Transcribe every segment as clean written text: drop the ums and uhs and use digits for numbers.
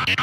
Hi,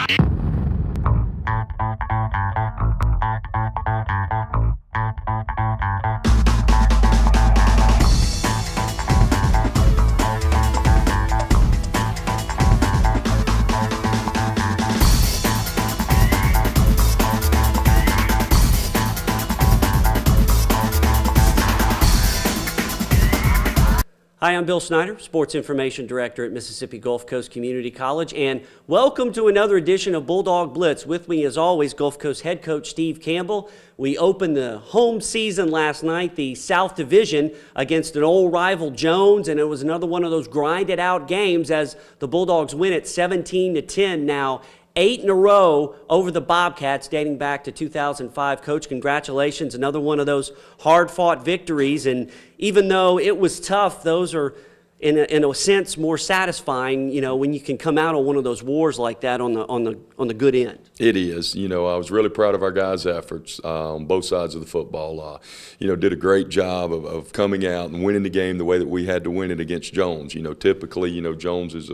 I'm Bill Snyder, Sports Information Director at Mississippi Gulf Coast Community College, and welcome to another edition of Bulldog Blitz. With me, as always, Gulf Coast head coach Steve Campbell. We opened the home season last night, the South Division, against an old rival, Jones, and it was another one of those grinded-out games as the Bulldogs win it 17-10 now. 8 in a row over the Bobcats dating back to 2005. Coach, congratulations. Another one of those hard-fought victories. And even though it was tough, those are, in a sense, more satisfying, you know, when you can come out on one of those wars like that on the good end. It is. You know, I was really proud of our guys' efforts on both sides of the football. You know, did a great job of coming out and winning the game the way that we had to win it against Jones. You know, typically, you know, Jones is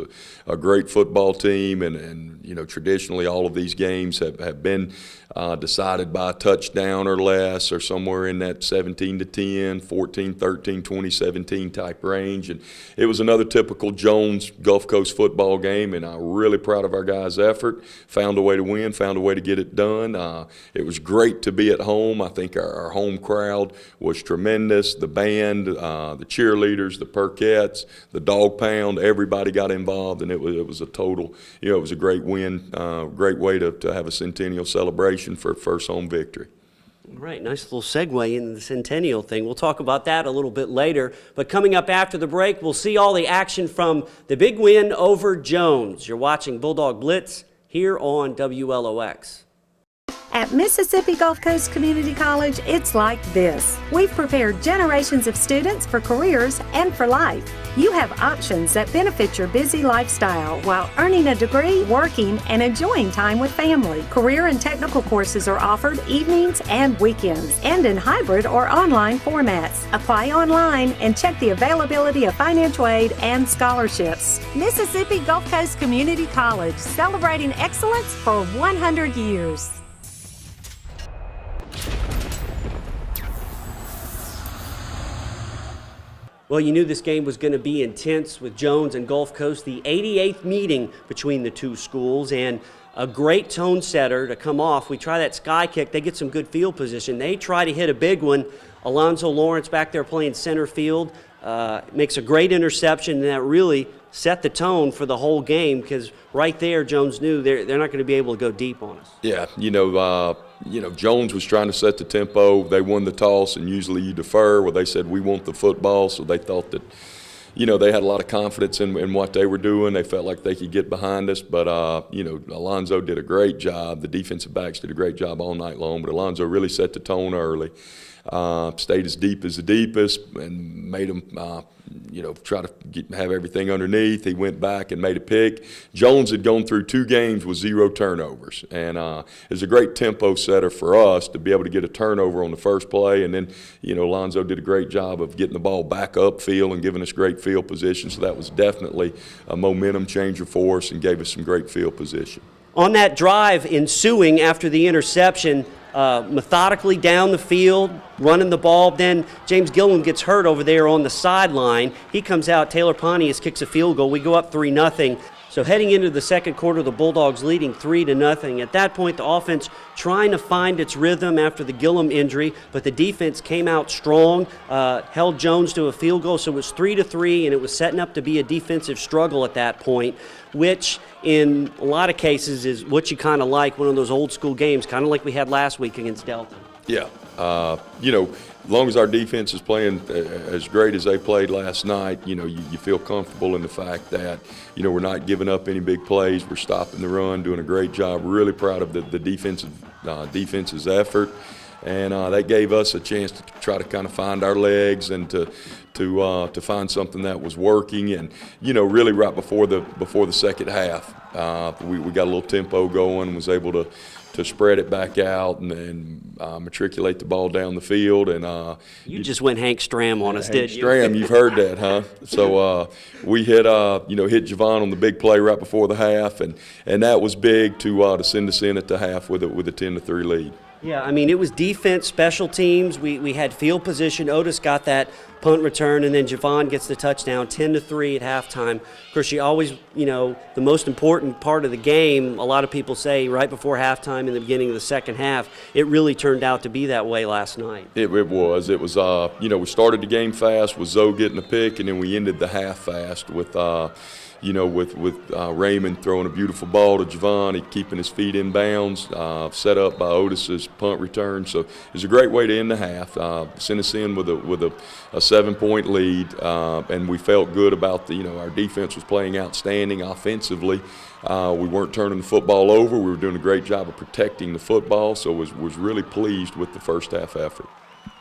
a great football team, and you know, traditionally all of these games have been decided by a touchdown or less, or somewhere in that 17-10, 14-13, 20-17 type range. And it was another typical Jones Gulf Coast football game, and I'm really proud of our guys' effort. Found a way to win, found a way to get it done. It was great to be at home. I think our home crowd was tremendous. The band, the cheerleaders, the Perkettes, the dog pound, everybody got involved, and it was a total, you know, it was a great win, great way to have a centennial celebration for first home victory. All right, nice little segue into the centennial thing. We'll talk about that a little bit later. But coming up after the break, we'll see all the action from the big win over Jones. You're watching Bulldog Blitz here on WLOX. At Mississippi Gulf Coast Community College, it's like this. We've prepared generations of students for careers and for life. You have options that benefit your busy lifestyle while earning a degree, working, and enjoying time with family. Career and technical courses are offered evenings and weekends, and in hybrid or online formats. Apply online and check the availability of financial aid and scholarships. Mississippi Gulf Coast Community College, celebrating excellence for 100 years. Well, you knew this game was going to be intense with Jones and Gulf Coast, the 88th meeting between the two schools, and a great tone setter to come off. We try that sky kick. They get some good field position. They try to hit a big one. Alonzo Lawrence back there playing center field makes a great interception, and that really set the tone for the whole game, because right there Jones knew they're not going to be able to go deep on us. Yeah, you know, Jones was trying to set the tempo. They won the toss, and usually you defer. Well, they said we want the football, so they thought that, you know, they had a lot of confidence in what they were doing. They felt like they could get behind us, but you know, Alonzo did a great job. The defensive backs did a great job all night long, but Alonzo really set the tone early. Stayed as deep as the deepest and made them, you know, try to have everything underneath. He went back and made a pick. Jones had gone through 2 games with 0 turnovers, and it was a great tempo setter for us to be able to get a turnover on the first play. And then, you know, Alonzo did a great job of getting the ball back upfield and giving us great field position. So that was definitely a momentum changer for us and gave us some great field position. On that drive ensuing after the interception, methodically down the field, running the ball. Then James Gilliam gets hurt over there on the sideline. He comes out. Taylor Pontius kicks a field goal. We go up 3-0. So heading into the second quarter, the Bulldogs leading 3-0. At that point, the offense trying to find its rhythm after the Gilliam injury, but the defense came out strong, held Jones to a field goal. So it was 3-3, and it was setting up to be a defensive struggle at that point, which in a lot of cases is what you kind of like, one of those old school games, kind of like we had last week against Delta. Yeah, you know, as long as our defense is playing as great as they played last night, you know, you feel comfortable in the fact that, you know, we're not giving up any big plays. We're stopping the run, doing a great job. Really proud of the defense's effort. And that gave us a chance to try to kind of find our legs and to find something that was working. And really right before the second half, we got a little tempo going, was able to spread it back out and matriculate the ball down the field. And you just went Hank Stram on us, didn't you? Stram, you've heard that, huh? So we hit Javon on the big play right before the half, and that was big to send us in at the half with a 10-3 lead. Yeah, I mean, it was defense, special teams. We had field position. Otis got that punt return, and then Javon gets the touchdown, 10-3 at halftime. Of course, you always, the most important part of the game, a lot of people say right before halftime in the beginning of the second half, it really turned out to be that way last night. It was. It was, we started the game fast with Zoe getting a pick, and then we ended the half fast with Raymond throwing a beautiful ball to Javon, he keeping his feet in bounds, set up by Otis's punt return. So it was a great way to end the half. Sent us in with a 7-point lead, and we felt good about our defense was playing outstanding offensively. We weren't turning the football over. We were doing a great job of protecting the football, so was really pleased with the first half effort.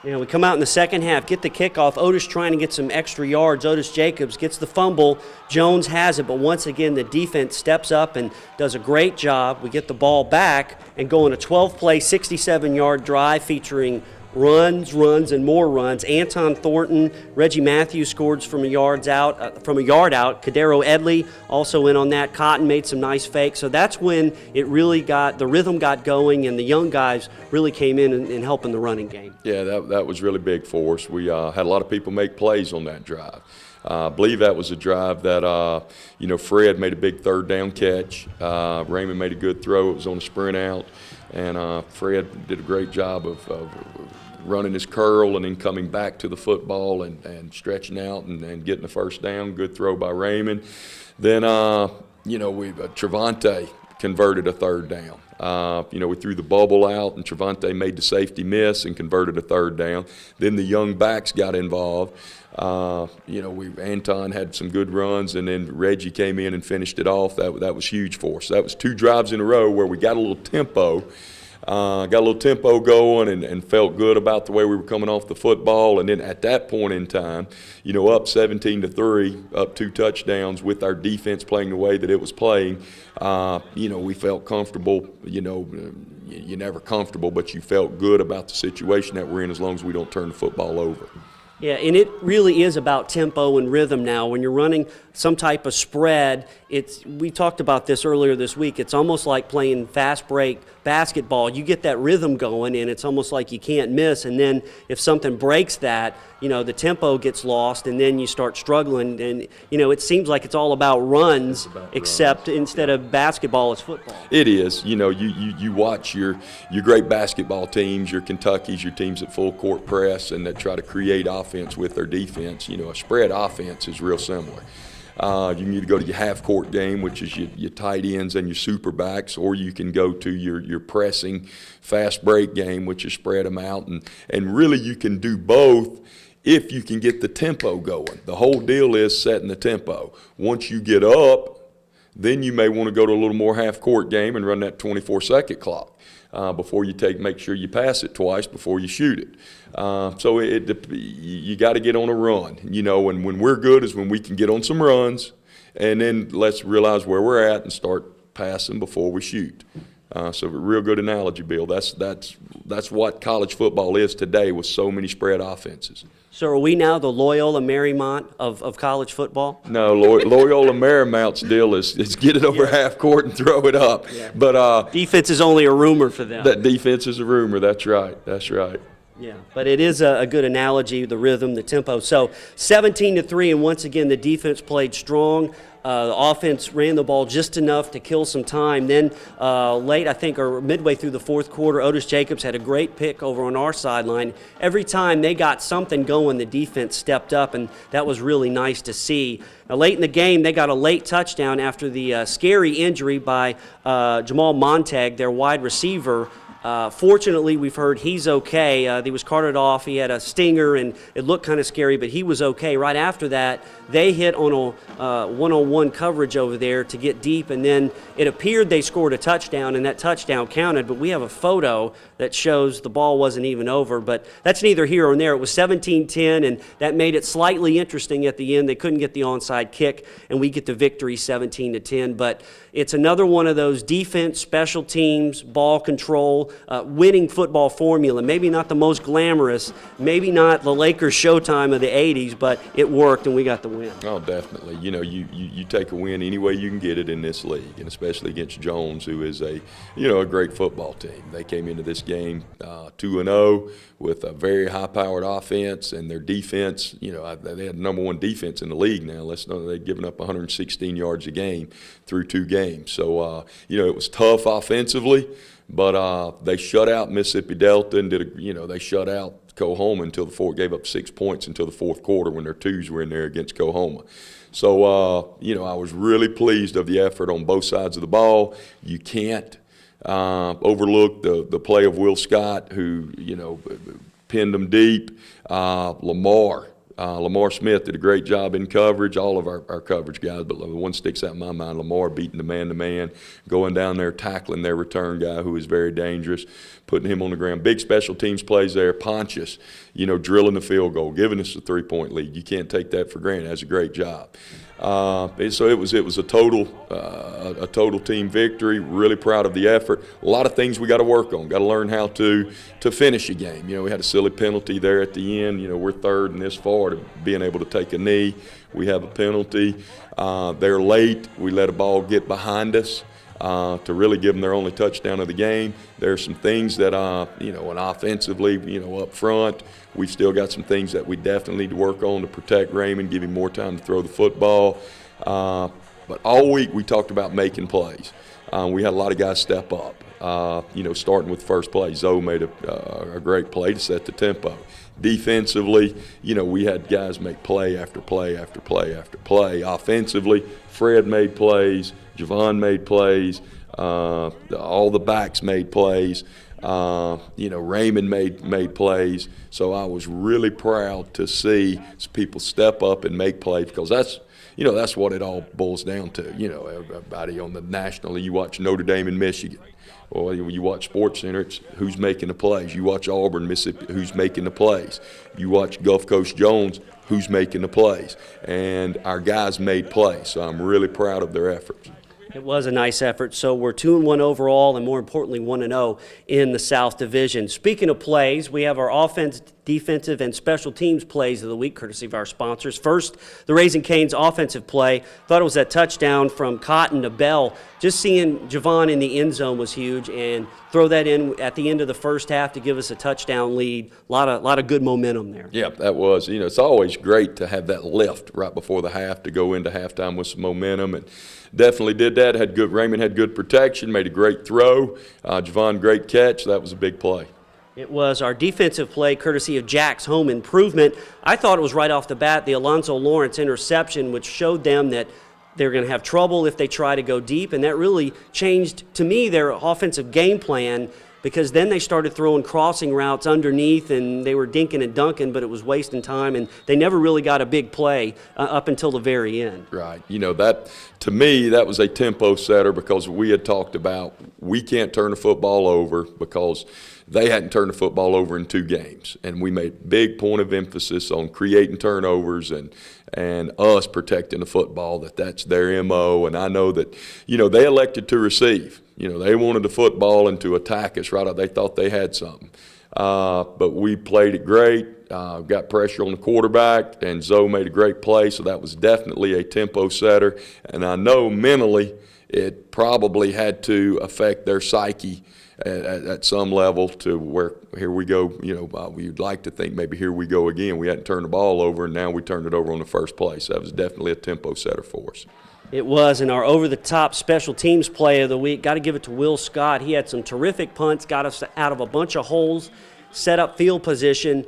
We come out in the second half, get the kickoff. Otis trying to get some extra yards. Otis Jacobs gets the fumble. Jones has it, but once again the defense steps up and does a great job. We get the ball back and go on a 12-play, 67-yard drive featuring runs, and more runs. Anton Thornton, Reggie Matthews scored from a yard out. Kadero Edley also in on that. Cotton made some nice fakes. So that's when it really the rhythm got going, and the young guys really came in and helping the running game. Yeah, that was really big for us. We had a lot of people make plays on that drive. I believe that was a drive that, Fred made a big third down catch. Raymond made a good throw. It was on a sprint out. And Fred did a great job of running his curl and then coming back to the football and stretching out and getting the first down. Good throw by Raymond. Then, Trevante converted a third down. We threw the bubble out, and Trevante made the safety miss and converted a third down. Then the young backs got involved. Anton had some good runs, and then Reggie came in and finished it off. That was huge for us. That was 2 drives in a row where we got a little tempo. Going and felt good about the way we were coming off the football. And then at that point in time, up 17-3, up 2 touchdowns with our defense playing the way that it was playing, we felt comfortable. You're never comfortable, but you felt good about the situation that we're in as long as we don't turn the football over. Yeah, and it really is about tempo and rhythm now. When you're running some type of spread, we talked about this earlier this week. It's almost like playing fast break basketball. You get that rhythm going, and it's almost like you can't miss. And then if something breaks that, the tempo gets lost, and then you start struggling. And, it seems like it's all about runs, except instead of basketball, it's football. It is. You watch your great basketball teams, your Kentuckys, your teams that full court press and that try to create offense with their defense. A spread offense is real similar. You can either go to your half-court game, which is your tight ends and your super backs, or you can go to your pressing fast break game, which is spread them out. And really you can do both if you can get the tempo going. The whole deal is setting the tempo. Once you get up, then you may want to go to a little more half-court game and run that 24-second clock. Before you make sure you pass it twice before you shoot it. So you got to get on a run, and when we're good is when we can get on some runs, and then let's realize where we're at and start passing before we shoot. So a real good analogy, Bill. That's what college football is today with so many spread offenses. So are we now the Loyola Marymount of college football? No, Loyola Marymount's deal is get it over half court and throw it up. Yeah. But defense is only a rumor for them. That defense is a rumor. That's right. Yeah, but it is a good analogy, the rhythm, the tempo. So 17-3, and once again the defense played strong. The offense ran the ball just enough to kill some time. Then late, I think, or midway through the fourth quarter, Otis Jacobs had a great pick over on our sideline. Every time they got something going, the defense stepped up, and that was really nice to see. Now, late in the game, they got a late touchdown after the scary injury by Jamal Montag, their wide receiver. Fortunately, we've heard he's okay. He was carted off. He had a stinger, and it looked kind of scary, but he was okay. Right after that, they hit on a one-on-one coverage over there to get deep, and then it appeared they scored a touchdown, and that touchdown counted, but we have a photo that shows the ball wasn't even over, but that's neither here nor there. It was 17-10, and that made it slightly interesting at the end. They couldn't get the onside kick, and we get the victory 17-10, but it's another one of those defense, special teams, ball control, winning football formula. Maybe not the most glamorous, maybe not the Lakers Showtime of the 80s, but it worked, and we got the win. Oh, definitely. You know, you take a win any way you can get it in this league, and especially against Jones, who is a great football team. They came into this game 2-0 with a very high-powered offense, and their defense, they had the number one defense in the league now. Let's know they'd given up 116 yards a game through 2 games. So, it was tough offensively, but they shut out Mississippi Delta and they shut out Coahoma gave up 6 points until the fourth quarter when their twos were in there against Coahoma. So, I was really pleased of the effort on both sides of the ball. You can't overlook the play of Will Scott, who, pinned them deep. Lamar Smith did a great job in coverage, all of our coverage guys, but the one sticks out in my mind, Lamar beating the man-to-man, going down there, tackling their return guy who is very dangerous, putting him on the ground. Big special teams plays there. Pontius, drilling the field goal, giving us a 3-point lead. You can't take that for granted. That's a great job. So it was a total team victory. Really proud of the effort. A lot of things we got to work on. Got to learn how to finish a game. We had a silly penalty there at the end. We're third and this far to being able to take a knee. We have a penalty. They're late. We let a ball get behind us to really give them their only touchdown of the game. There's some things that and offensively, up front, we've still got some things that we definitely need to work on to protect Raymond, give him more time to throw the football. But all week we talked about making plays. We had a lot of guys step up. Starting with first play, Zoe made a great play to set the tempo. Defensively, we had guys make play after play after play after play. Offensively, Fred made plays, Javon made plays, all the backs made plays. Raymond made plays. So I was really proud to see people step up and make plays, because that's what it all boils down to. Everybody on the national, you watch Notre Dame and Michigan. Or you watch SportsCenter, it's who's making the plays. You watch Auburn, Mississippi, who's making the plays. You watch Gulf Coast Jones, who's making the plays. And our guys made plays, so I'm really proud of their efforts. It was a nice effort. So we're 2-1 overall, and more importantly, 1-0 in the South Division. Speaking of plays, we have our offense, defensive, and special teams plays of the week, courtesy of our sponsors. First, the Raising Cane's offensive play. Thought it was that touchdown from Cotton to Bell. Just seeing Javon in the end zone was huge, and throw that in at the end of the first half to give us a touchdown lead. A lot of good momentum there. Yeah, that was. It's always great to have that lift right before the half to go into halftime with some momentum, and definitely did that. Raymond had good protection, made a great throw. Javon, great catch. That was a big play. It was our defensive play, courtesy of Jack's home improvement. I thought it was right off the bat, the Alonzo Lawrence interception, which showed them that they're going to have trouble if they try to go deep, and that really changed, to me, their offensive game plan, because then they started throwing crossing routes underneath, and they were dinking and dunking, but it was wasting time, and they never really got a big play up until the very end. Right. That, to me, that was a tempo setter, because we had talked about we can't turn the football over, because they hadn't turned the football over in 2 games. And we made big point of emphasis on creating turnovers and us protecting the football, that's their MO. And I know that, they elected to receive. They wanted the football and to attack us right out. They thought they had something. But we played it great, got pressure on the quarterback, and Zoe made a great play. So that was definitely a tempo setter. And I know mentally it probably had to affect their psyche at some level, to where here we go, we'd like to think maybe here we go again. We hadn't turned the ball over, and now we turned it over on the first play. So that was definitely a tempo setter for us. It was, and our over-the-top special teams play of the week, got to give it to Will Scott. He had some terrific punts, got us out of a bunch of holes, set up field position,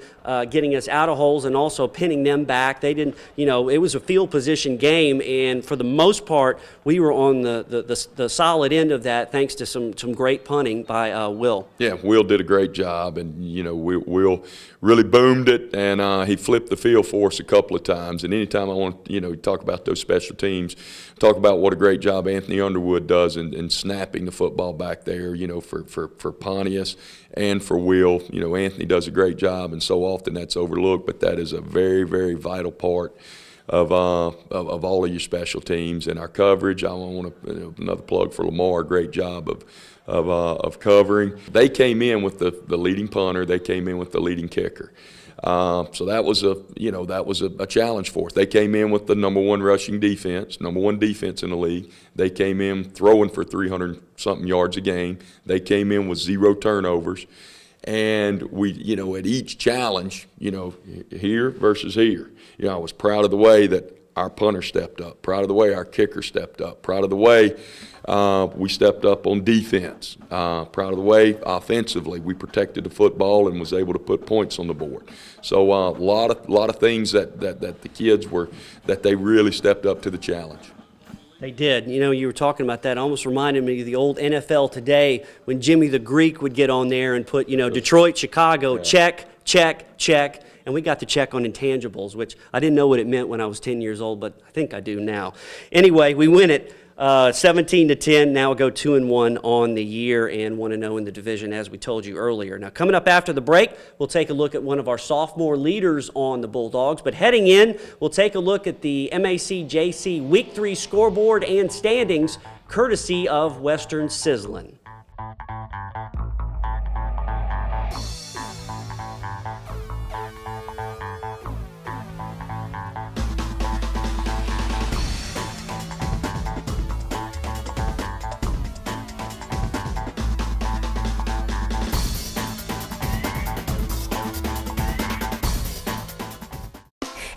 getting us out of holes and also pinning them back. They didn't, it was a field position game, and for the most part, we were on the solid end of that thanks to some great punting by Will. Yeah, Will did a great job, and Will really boomed it, and he flipped the field for us a couple of times. And anytime I want to talk about those special teams, talk about what a great job Anthony Underwood does in snapping the football back there, for Pontius and for Will. Anthony does a great job, and so often that's overlooked, but that is a very, very vital part of all of your special teams and our coverage. I want to another plug for Lamar. Great job of covering. They came in with the leading punter. They came in with the leading kicker. So that was a challenge for us. They came in with the number one rushing defense, number one defense in the league. They came in throwing for 300-something yards a game. They came in with 0 turnovers. And we, at each challenge, here versus here, I was proud of the way that our punter stepped up, proud of the way our kicker stepped up, proud of the way we stepped up on defense, proud of the way offensively we protected the football and was able to put points on the board. So a lot of things that the kids that they really stepped up to the challenge. They did. You were talking about that. It almost reminded me of the old NFL Today when Jimmy the Greek would get on there and put, Detroit, Chicago, check, check, check. And we got to check on intangibles, which I didn't know what it meant when I was 10 years old, but I think I do now. Anyway, we win it 17-10. Now we go 2-1 on the year and 1-0 in the division, as we told you earlier. Now, coming up after the break, we'll take a look at one of our sophomore leaders on the Bulldogs. But heading in, we'll take a look at the MAC-JC Week 3 scoreboard and standings, courtesy of Western Sizzlin'.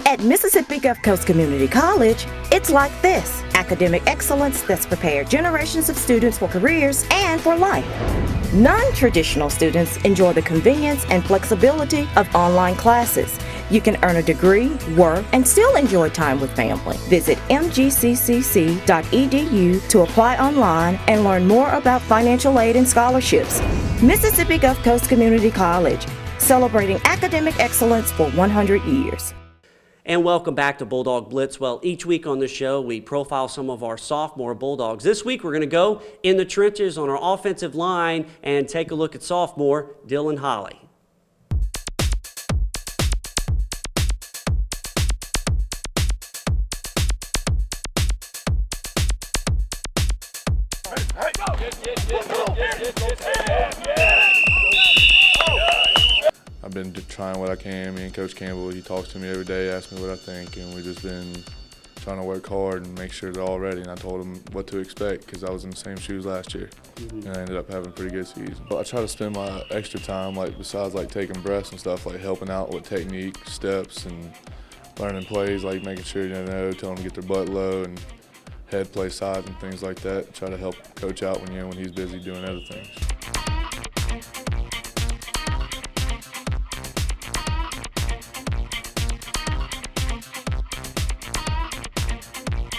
At Mississippi Gulf Coast Community College, it's like this: academic excellence that's prepared generations of students for careers and for life. Non-traditional students enjoy the convenience and flexibility of online classes. You can earn a degree, work, and still enjoy time with family. Visit mgccc.edu to apply online and learn more about financial aid and scholarships. Mississippi Gulf Coast Community College, celebrating academic excellence for 100 years. And welcome back to Bulldog Blitz. Well, each week on the show, we profile some of our sophomore Bulldogs. This week, we're going to go in the trenches on our offensive line and take a look at sophomore Dylan Holly. I've been trying what I can. Me and Coach Campbell, he talks to me every day, asks me what I think, and we've just been trying to work hard and make sure they're all ready. And I told him what to expect because I was in the same shoes last year, and I ended up having a pretty good season. But I try to spend my extra time, besides taking breaths and stuff, helping out with technique, steps, and learning plays, making sure they know, telling them to get their butt low and head play sides and things like that. Try to help Coach out when he's busy doing other things.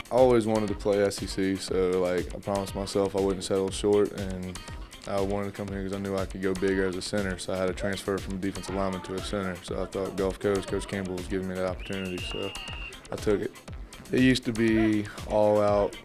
I always wanted to play SEC, so I promised myself I wouldn't settle short, and I wanted to come here because I knew I could go bigger as a center, so I had to transfer from defensive lineman to a center. So I thought Gulf Coast, Coach Campbell was giving me that opportunity, so I took it. It used to be all out,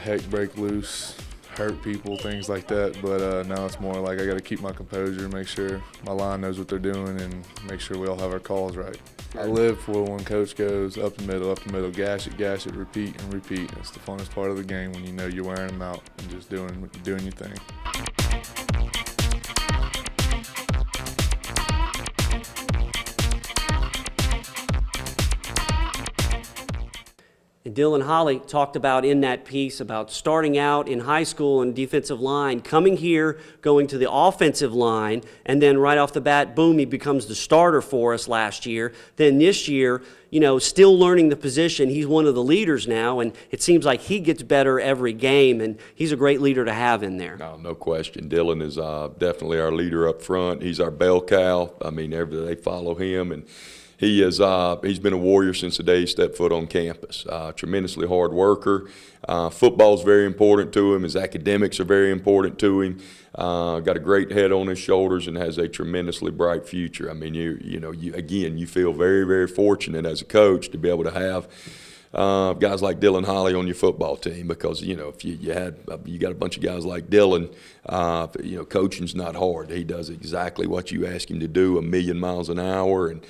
heck break loose, hurt people, things like that, but now it's more I got to keep my composure, make sure my line knows what they're doing, and make sure we all have our calls right. I live for when Coach goes up the middle, gash it, repeat, and repeat. It's the funnest part of the game when you're wearing them out and just doing your thing. And Dylan Holly talked about in that piece about starting out in high school in defensive line, coming here, going to the offensive line, and then right off the bat, boom, he becomes the starter for us last year. Then this year, still learning the position. He's one of the leaders now, and it seems like he gets better every game, and he's a great leader to have in there. No question. Dylan is definitely our leader up front. He's our bell cow. I mean, they follow him, and he's been a warrior since the day he stepped foot on campus. Tremendously hard worker. Football's very important to him. His academics are very important to him. Got a great head on his shoulders and has a tremendously bright future. I mean, you feel very, very fortunate as a coach to be able to have guys like Dylan Holly on your football team, because if you got a bunch of guys like Dylan, coaching's not hard. He does exactly what you ask him to do, 1,000,000 miles an hour, and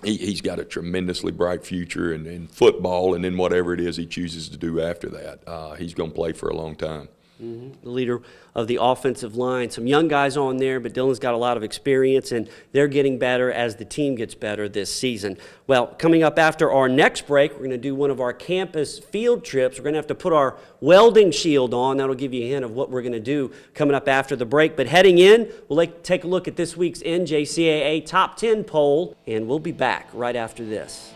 he's got a tremendously bright future in football, and then whatever it is he chooses to do after that, he's going to play for a long time. Mm-hmm. The leader of the offensive line. Some young guys on there, but Dylan's got a lot of experience, and they're getting better as the team gets better this season. Well, coming up after our next break, we're going to do one of our campus field trips. We're going to have to put our welding shield on. That'll give you a hint of what we're going to do coming up after the break. But heading in, we'll take a look at this week's NJCAA Top 10 poll, and we'll be back right after this.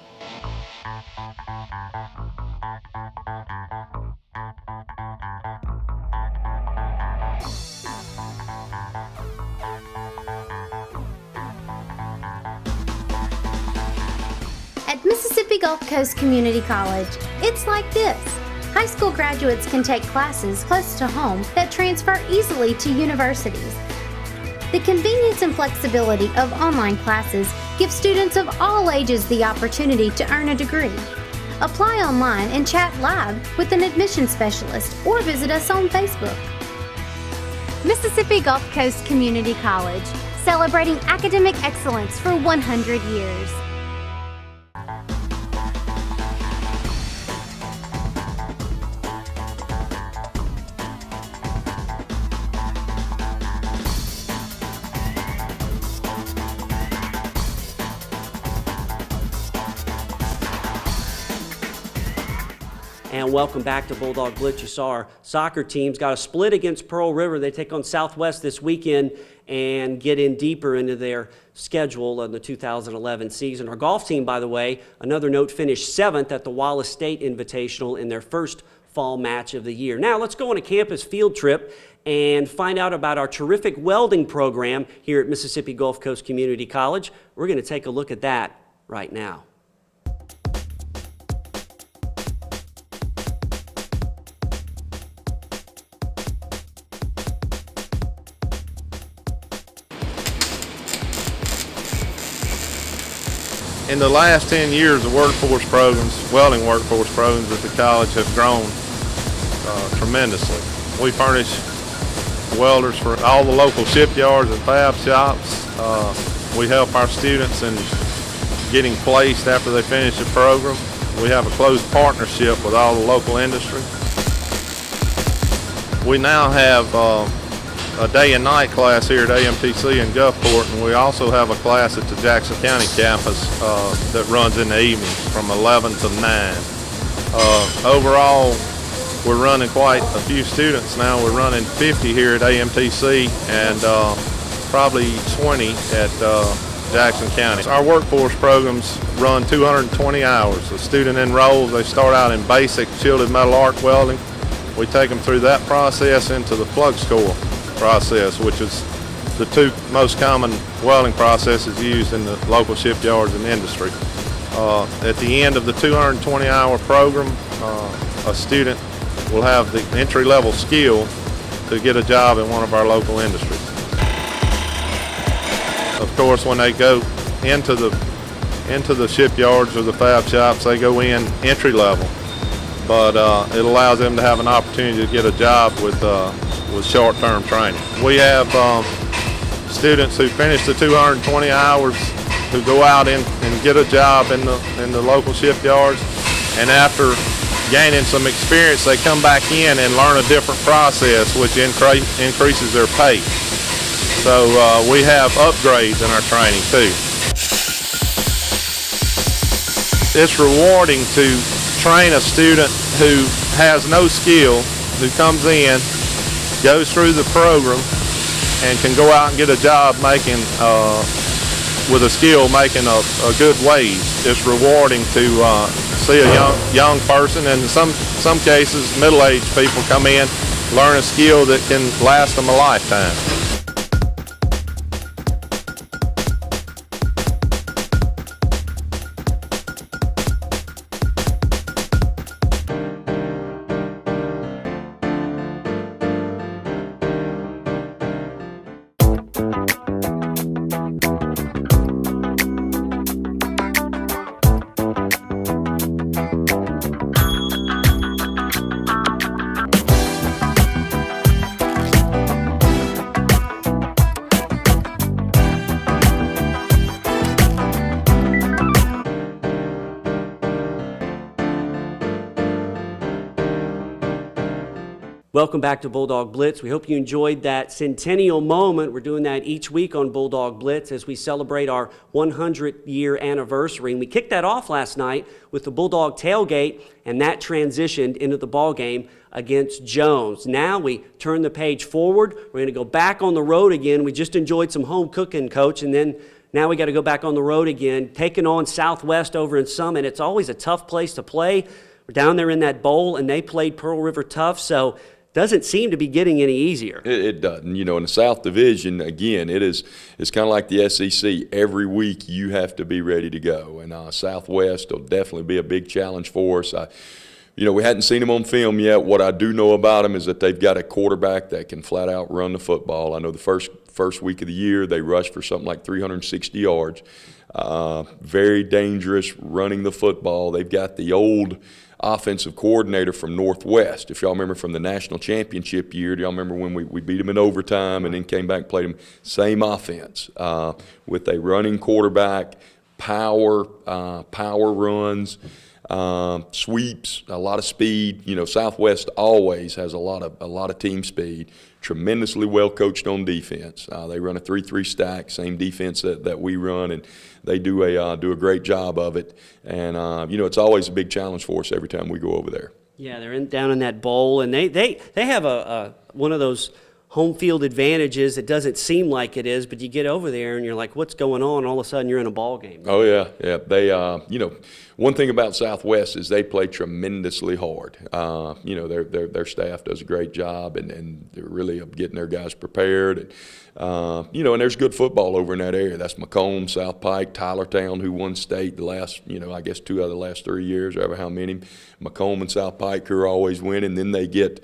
At Mississippi Gulf Coast Community College, it's like this. High school graduates can take classes close to home that transfer easily to universities. The convenience and flexibility of online classes give students of all ages the opportunity to earn a degree. Apply online and chat live with an admissions specialist or visit us on Facebook. Mississippi Gulf Coast Community College, celebrating academic excellence for 100 years. And welcome back to Bulldog Blitz. You saw our soccer team's got a split against Pearl River. They take on Southwest this weekend and get in deeper into their schedule in the 2011 season. Our golf team, by the way, another note, finished 7th at the Wallace State Invitational in their first fall match of the year. Now let's go on a campus field trip and find out about our terrific welding program here at Mississippi Gulf Coast Community College. We're going to take a look at that right now. In the last 10 years, the workforce programs, welding workforce programs at the college have grown tremendously. We furnish welders for all the local shipyards and fab shops. We help our students in getting placed after they finish the program. We have a close partnership with all the local industry. We now have a day and night class here at AMTC in Gulfport, and we also have a class at the Jackson County campus that runs in the evenings from 11 to 9. Overall, we're running quite a few students now. We're running 50 here at AMTC and probably 20 at Jackson County. Our workforce programs run 220 hours. The student enrolls, they start out in basic shielded metal arc welding. We take them through that process into the flux core process, which is the two most common welding processes used in the local shipyards and industry. At the end of the 220-hour program, a student will have the entry-level skill to get a job in one of our local industries. Of course, when they go into the shipyards or the fab shops, they go in entry-level, but it allows them to have an opportunity to get a job with short-term training. We have students who finish the 220 hours who go out and get a job in the local shipyards, and after gaining some experience, they come back in and learn a different process, which increases their pay. So we have upgrades in our training too. It's rewarding to train a student who has no skill, who comes in, goes through the program, and can go out and get a job making, with a skill, making a good wage. It's rewarding to see a young person, and in some cases, middle-aged people come in, learn a skill that can last them a lifetime. Welcome back to Bulldog Blitz. We hope you enjoyed that centennial moment. We're doing that each week on Bulldog Blitz as we celebrate our 100-year anniversary. And we kicked that off last night with the Bulldog tailgate, and that transitioned into the ball game against Jones. Now we turn the page forward. We're going to go back on the road again. We just enjoyed some home cooking, Coach, and then now we got to go back on the road again, taking on Southwest over in Summit. It's always a tough place to play. We're down there in that bowl, and they played Pearl River tough, so doesn't seem to be getting any easier. It doesn't. You know, in the South Division, again, it's kind of like the SEC. Every week you have to be ready to go. And Southwest will definitely be a big challenge for us. We hadn't seen them on film yet. What I do know about them is that they've got a quarterback that can flat out run the football. I know the first week of the year they rushed for something like 360 yards. Very dangerous running the football. They've got the old offensive coordinator from Northwest. If y'all remember from the national championship year, do y'all remember when we beat them in overtime and then came back and played them? Same offense with a running quarterback, power runs, sweeps, a lot of speed. Southwest always has a lot of team speed. Tremendously well coached on defense. They run a 3-3 stack, same defense that we run, and they do a great job of it. And it's always a big challenge for us every time we go over there. Yeah, they're down in that bowl, and they have a one of those home field advantages. It doesn't seem like it is, but you get over there and you're like, what's going on? All of a sudden you're in a ball game. Oh yeah. They one thing about Southwest is they play tremendously hard. Their staff does a great job, and they're really getting their guys prepared. And there's good football over in that area. That's Macomb, South Pike, Tylertown, who won state the last, I guess 2 out of the last 3 years, or how many. Macomb and South Pike who are always winning. Then they get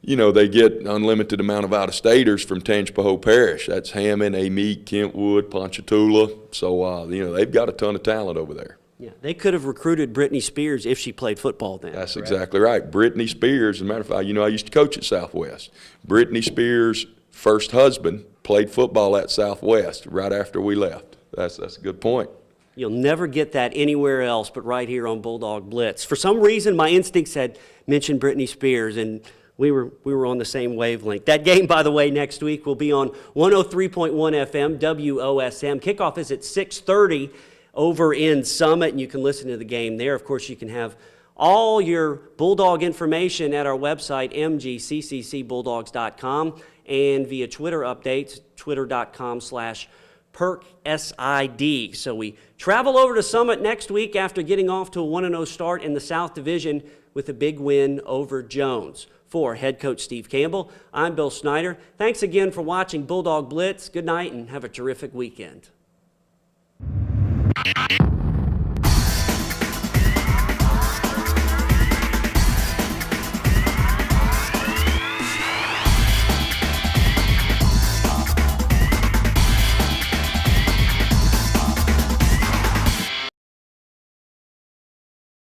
unlimited amount of out-of-staters from Tangipahoa Parish. That's Hammond, Amite, Kentwood, Ponchatoula. So, they've got a ton of talent over there. Yeah, they could have recruited Brittany Spears if she played football then. That's exactly right. Brittany Spears, as a matter of fact, I used to coach at Southwest. Brittany Spears' first husband played football at Southwest right after we left. That's a good point. You'll never get that anywhere else but right here on Bulldog Blitz. For some reason, my instincts had mentioned Brittany Spears, and we were on the same wavelength. That game, by the way, next week will be on 103.1 FM, WOSM. Kickoff is at 6:30 over in Summit, and you can listen to the game there. Of course, you can have all your Bulldog information at our website, mgcccbulldogs.com, and via Twitter updates, twitter.com/PerkSID. So we travel over to Summit next week after getting off to a 1-0 start in the South Division with a big win over Jones. For head coach Steve Campbell, I'm Bill Snyder. Thanks again for watching Bulldog Blitz. Good night and have a terrific weekend.